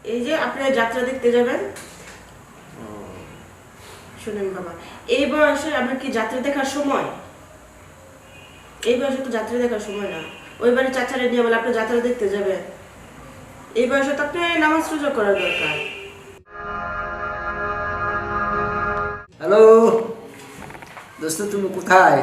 এই যে আপনি যাত্রা দেখতে যাবেন, শুনেন বাবা, এই বয়সে আপনার কি যাত্রা দেখার সময়? এই বয়সে তো যাত্রা দেখার সময় না। ওই বাড়ি চাচারে নিয়ে বলে আপনি যাত্রা দেখতে যাবেন? এই বয়সে তো আপনি নামাজ রোজা করার দরকার। হ্যালো দোস্ত, তুমি কোথায়?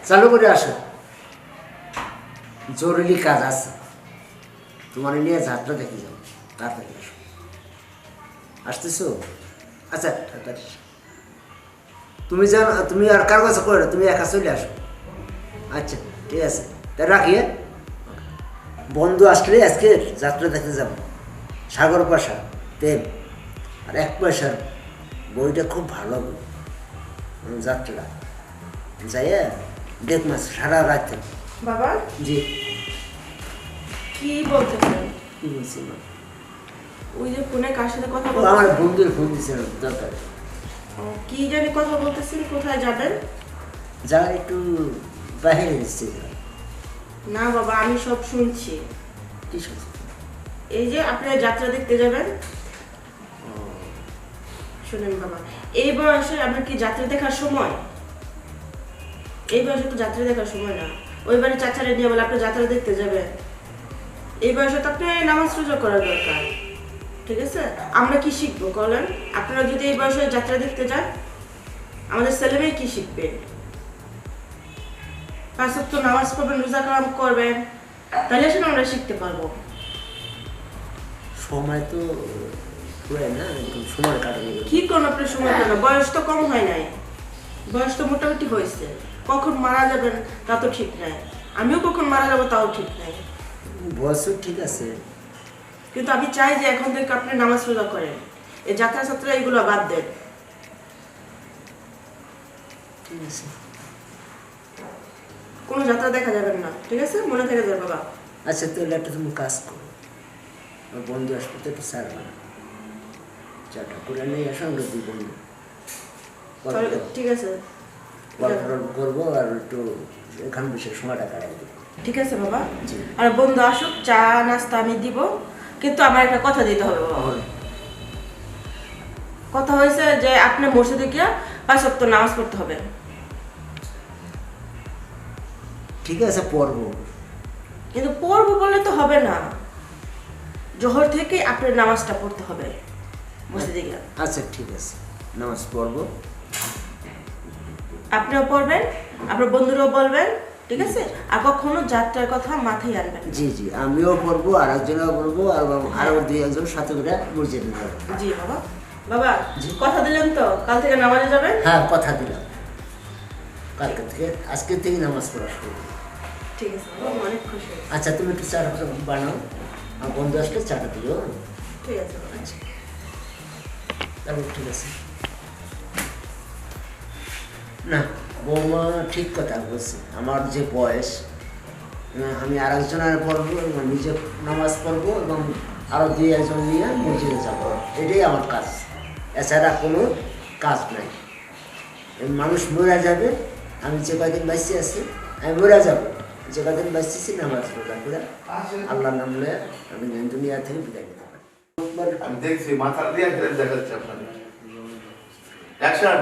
চালু করে আসো, জরুরি কাজ আছে। তোমার নিয়ে যাত্রা দেখে যাও, তাড়াতাড়ি আসো। আসতেছো? আচ্ছা তাড়াতাড়ি। তুমি জানো, তুমি আর কার কাছে করো, তুমি একা চলে আসো। আচ্ছা ঠিক আছে, তাই রাখি। বন্ধু আসলে আজকে যাত্রা দেখতে যাব, সাগর পাশা তেল আর 1 পয়সার বইটা খুব ভালো বই। যাত্রা যাইয়া দেখমাস সারা রাত। বাবা জি, কি বলতেছেন? কি বলছি মা? ওই যে ফোনে কার সাথে কথা ও আমার বলতেছেন? বন্ধুর ফোন দিচ্ছে দরকার। কি জানি কথা বলতেছেন, কোথায় যাবেন? যা একটু বাহিরে এসছে। না বাবা, আমি সব শুনছি। কি শুনছি? এই যে আপনি যাত্রা দেখতে যাবেন, শুনেন বাবা, এই বয়সে আপনার কি যাত্রা দেখার সময়? এই বয়সে তো যাত্রা দেখার সময় না। ওই বাড়ি চাচারে নিয়ে বলে আপনি যাত্রা দেখতে যাবেন? এই বয়সে তো আপনি নামাজ রোজা করার দরকার। ঠিক আছে, আমরা কি শিখবো বলেন? আপনারা যদি এই বয়সে যাত্রা দেখতে যান, আমাদের ছেলেমেয়ে কি শিখবে? 5 ওয়াক্ত নামাজ পড়বেন, রোজা কালাম করবেন, তাহলে আসলে আমরা শিখতে পারবো। সময় তো পুরাই না, একটু সময় কাটানো। কি করুন আপনার সময় কেন? বয়স তো কম হয় নাই, বয়স তো মোটামুটি হয়েছে। কখন মারা যাবেন তা তো ঠিক নাই, আমিও কখন মারা যাবো তাও ঠিক নাই। বয়স ঠিক আছে, কিন্তু আমি চাই যে এখন থেকে আপনি নামাজ রোজা করেন, এই যাত্রা যাত্রা এগুলো বাদ দেন। ঠিক আছে। কোনো যাত্রা দেখা যাবেন না, ঠিক আছে? মনে থেকে যাবে বাবা। আচ্ছা তাহলে একটা তুমি কাজ করো, আমার বন্ধু আসবে তো একটু সার বানা, চাটা করে নিয়ে আসো, আমরা দুই বন্ধু তাহলে ঠিক আছে, গল্প করবো আর একটু এখানে বিশেষ সময়টা কাটাই দেবো। ঠিক আছে বাবা। জি। আর বন্ধু আসুক, চা নাস্তা আমি দিব, কিন্তু আমার একটা কথা দিতে হবে বাবা। কথা হয়েছে যে আপনি মসজিদে গিয়া 5 ওয়াক্ত নামাজ পড়তে হবে। ঠিক আছে পড়বো। কিন্তু পড়বো বললে তো হবে না, জোহর থেকে আপনার নামাজটা পড়তে হবে মসজিদে গিয়া। আচ্ছা ঠিক আছে, নামাজ পড়বো। আপনিও পড়বেন, আপনার বন্ধুরাও বলবেন, ঠিক আছে? আর কখনো যাত্রার কথা মাথায় আনবেন। জি জি, আমিও পড়বো, আর একজনও বলবো, আর আরো 2-1 সাথে করে মসজিদে যাবো। জি বাবা। বাবা কথা দিলেন তো কাল থেকে নামাজে যাবেন? হ্যাঁ কথা দিলাম, কালকে থেকে আজকের থেকে নামাজ পড়া শুরু করবো। ঠিক আছে বাবা, অনেক খুশি হয়েছি। আচ্ছা তুমি একটু চাটা বানাও, আমার বন্ধু আসলে চাটা দিও। ঠিক আছে বাবা। আচ্ছা তাহলে ঠিক আছে। না, বৌমা ঠিক কথা বলছে, আমার যে বয়স, আমি আর একজনের পড়বো এবং নিজে নামাজ পড়বো এবং আরও 2-1 নিয়ে মসজিদে যাবো, এটাই আমার কাজ। এছাড়া কোনো কাজ নাই। মানুষ মরে যাবে, আমি যে কয়দিন বাঁচিয়ে আছি আমি মরে যাবো, যে কয়দিন বাঁচতেছি নামাজ রোজা করে আল্লাহ নাম লয়ে আমি দুনিয়া থেকে বিদায় নিতে পারি। আমি দেখছি মাথা দিয়ে দেখাচ্ছে আপনাদের অ্যাকশন।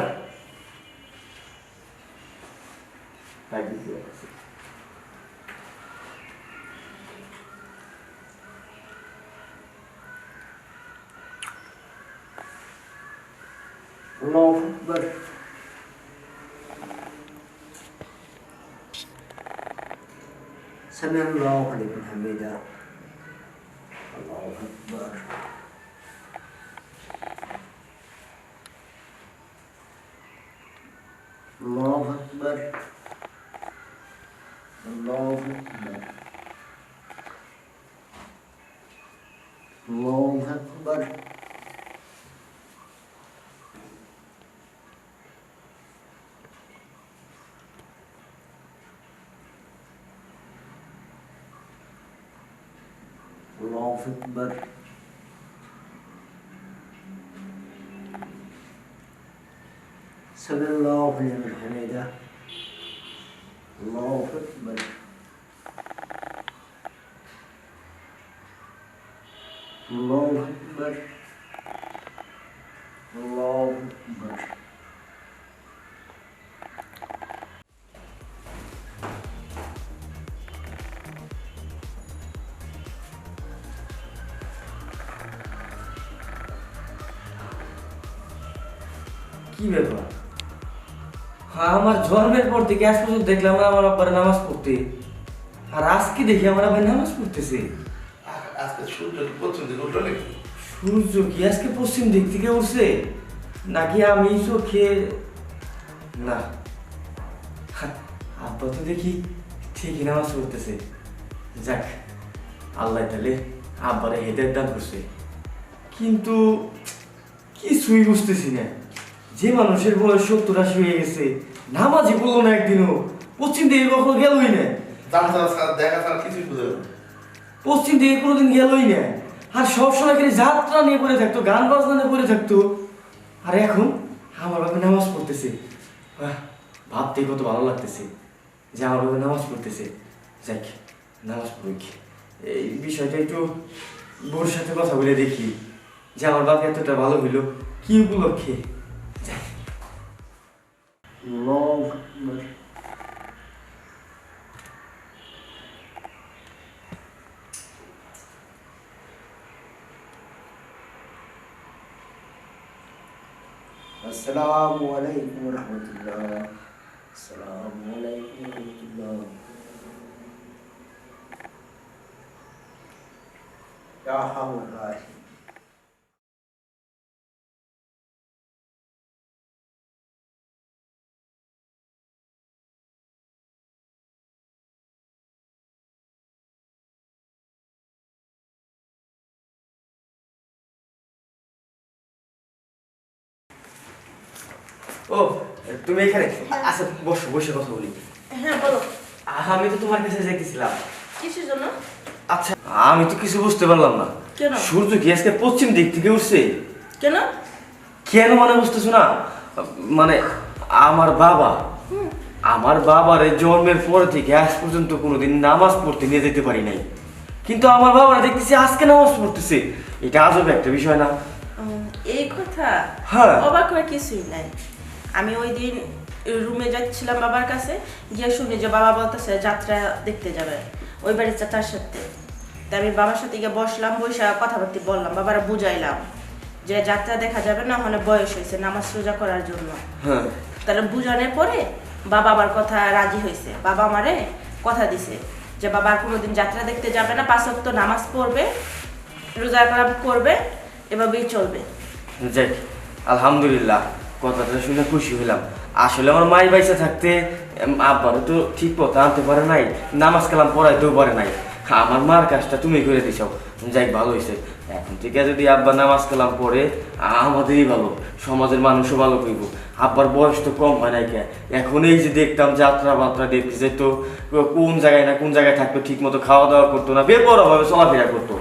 আল্লাহু আকবার। سمع الله لمن حمده. الله أكبر. الله أكبر. الله أكبر. الله أكبر. الله أكبر. سمع الله لمن حمده. الله أكبر. আল্লাহু আকবার আল্লাহু আকবার। কি ব্যাপার? হ্যাঁ, আমার জন্মের পর থেকে আজ পর্যন্ত দেখলাম না আমার আব্বার নামাজ পড়তে, আর আজকে দেখি আমার আব্বার নামাজ পড়তেছে। আজকে সূর্য পশ্চিম দিকে উল্টো নাকি? সূর্য কি আজকে পশ্চিম দিক থেকে উঠছে, নাকি আমি চোখে না? হ্যাঁ, আব্বা তো দেখি ঠিকই নামাজ পড়তেছে। যাক, আল্লাহ তাহলে আব্বারে হেদায়েত দান করছে। কিন্তু কিছুই বুঝতেছি না, যে মানুষের বয়স 70-80 হয়ে গেছে, নামাজই পড়লো না একদিনও, পশ্চিম দিকে কখনো গেলই না, জানা ছাড়া দেখা ছাড়া কিছুই বুঝে না। পশ্চিম দিকে কোনোদিন গেলই না, আর সবসময় খালি যাত্রা নিয়ে পড়ে থাকতো, গান বাজনা নিয়ে পড়ে থাকতো। আর এখন আমার বাবা নামাজ পড়তেছে। ভাবতেই কত ভালো লাগতেছে যে আমার বাবা নামাজ পড়তেছে। যাক, নামাজ পড়ুক, এই বিষয়টা একটু বোর সাথে কথা বলে দেখি যে আমার বাবা এতটা ভালো হইলো কি উপলক্ষে। যাক, আল্লাহু আকবার। আসসালামু আলাইকুম ওয়া রাহমাতুল্লাহ। আসসালামু আলাইকুম ওয়া রাহমাতুল্লাহ। ইয়া হাওলা। ও তুমি এখানে? আচ্ছা বসো, বসে কথা বলি। হ্যাঁ বলো, আমি তো তোমার কাছে যাইতেছিলাম। কিসের জন্য? আচ্ছা, আমি তো কিছু বুঝতে পারলাম না। কেন? সূর্য কি আজকে পশ্চিম দিক থেকে উঠছে? কেন? কেন মানে বুঝতেছো না? মানে আমার বাবার জন্মের পর থেকে আজ পর্যন্ত কোনোদিন নামাজ পড়তে নিয়ে যেতে পারি নাই, কিন্তু আমার বাবারা দেখতেছি আজকে নামাজ পড়তেছে। এটা আজব একটা বিষয় না? এই কথা? হ্যাঁ। অবাক হওয়ার কিছুই নাই। আমি ওই দিন রুমে যাচ্ছিলাম বাবার কাছে, গিয়ে শুনি যে বাবা বলতেছে যাত্রা দেখতে যাবে ওই বাড়ির চাচার সাথে। তাই আমি বাবার সাথে গিয়ে বসলাম, বসে কথাবার্তা বললাম, বাবারা বুঝাইলাম যে যাত্রা দেখা যাবে না, ওখানে বয়স হয়েছে নামাজ রোজা করার জন্য। হ্যাঁ। তাহলে বুঝানোর পরে বাবা আমার কথা রাজি হয়েছে। বাবা আমারে কথা দিছে যে বাবা আর কোনোদিন যাত্রা দেখতে যাবে না, 5 ওয়াক্ত নামাজ পড়বে, রোজা করবে, এভাবেই চলবে। যাক, আলহামদুলিল্লাহ, কথাটা শুনে খুশি হইলাম। আসলে আমার মাই বাইসা থাকতে আব্বারও তো ঠিক পথে আনতে পারে নাই, নামাজ কালাম পড়াইতেও পারে নাই। আমার মার কাজটা তুমি করে দিছো, যাই ভালো হয়েছে। এখন থেকে যদি আব্বা নামাজ কালাম পড়ে আমাদেরই ভালো, সমাজের মানুষও ভালো করবো। আব্বার বয়স তো কম হয় নাই কে, এখন এই যে দেখতাম যাত্রা বাত্রা দেখতে যেত, কোন জায়গায় না কোন জায়গায় থাকতো, ঠিক মতো খাওয়া দাওয়া করতো না, বেপরোয়াভাবে চলাফেরা করতো।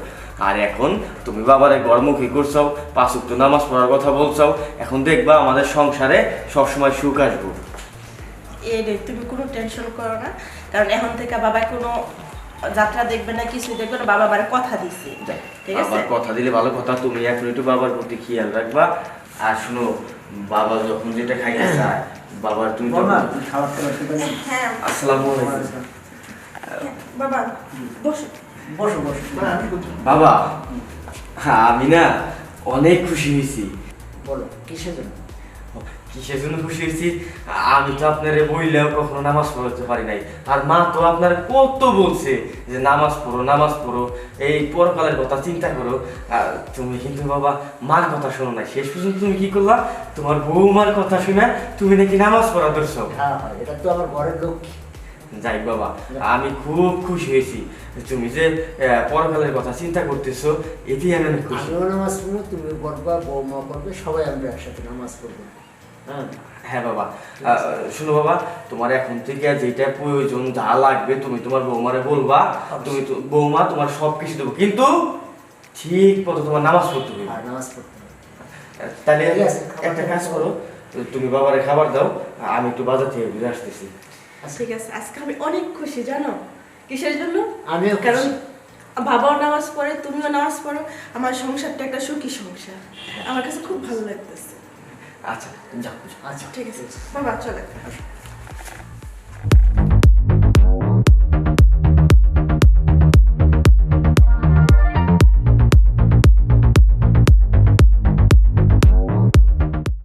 আর এখন তুমি বাবারে গড়মুখী করছাও, 5 ওয়াক্ত নামাজ পড়ার কথা বলছাও, এখন দেখবা আমাদের সংসারে সবসময় সুখ আসবো। এই রে, তুমি কোনো টেনশন করো না, কারণ এখন থেকে বাবা কোনো যাত্রা দেখবে না, কিছু দেখবে না, বাবা আবার কথা দিচ্ছে। ঠিক আছে? আবার কথা দিলে ভালো কথা, তুমি এখন একটু বাবার প্রতি খেয়াল রাখবা। আর শুনো, বাবা যখন যেটা খাইতে চায়, বাবার তুমি বল না, তখন- তুই খাবারটা করতে পারিস? হ্যাঁ আসসালামু আলাইকুম। হ্যাঁ, বাবা বসো। বসো বসো। বাবা, হ্যাঁ, আমি না অনেক খুশি হয়েছি। বলো কিসের জন্য? কিসের জন্য খুশি হয়েছি? আমি তো আপনারে বইলেও কখনো নামাজ পড়তে পারি নাই, আর মা তো আপনার কত বলছে যে নামাজ পড়ো নামাজ পড়ো, এই পরকালের কথা চিন্তা করো। তুমি কিন্তু বাবা মার কথা শোনো না, শেষ পর্যন্ত তুমি কি করলা, তোমার বৌমার কথা শুনে তুমি নাকি নামাজ পড়া ধরছো। হ্যাঁ হ্যাঁ, এটা তো আমার ঘরের লক্ষ্মী। যাই বাবা, আমি খুব খুশি হয়েছি তুমি যে পরকালের কথা চিন্তা করতেছো, এতেই আমি অনেক খুশি। আমিও নামাজ পড়বো, তুমি পড়বা, বৌমা পড়বে, সবাই আমরা একসাথে নামাজ পড়বো। হ্যাঁ হ্যাঁ বাবা, শোনো বাবা, তোমার এখন থেকে যেটা প্রয়োজন যা লাগবে তুমি তোমার বৌমারে বলবা, তুমি তো বৌমা তোমার সব কিছু দেবো, কিন্তু ঠিক মতো তোমার নামাজ পড়তে হবে। আর নামাজ পড়তে হবে। তাহলে ঠিক আছে, একটা কাজ করো, তুমি বাবারে খাবার দাও, আমি একটু বাজার থেকে ঘুরে আসতেছি। ঠিক আছে, আজকে আমি অনেক খুশি, জানো কিসের জন্য? আমিও কারণ খুশি। বাবাও নামাজ পড়ে, তুমিও নামাজ পড়ো, আমার সংসারটা একটা সুখী সংসার। আমার কাছে খুব ভালো লাগতেছে। আচ্ছা যাও। আচ্ছা ঠিক আছে বাবা, চলে। আসো।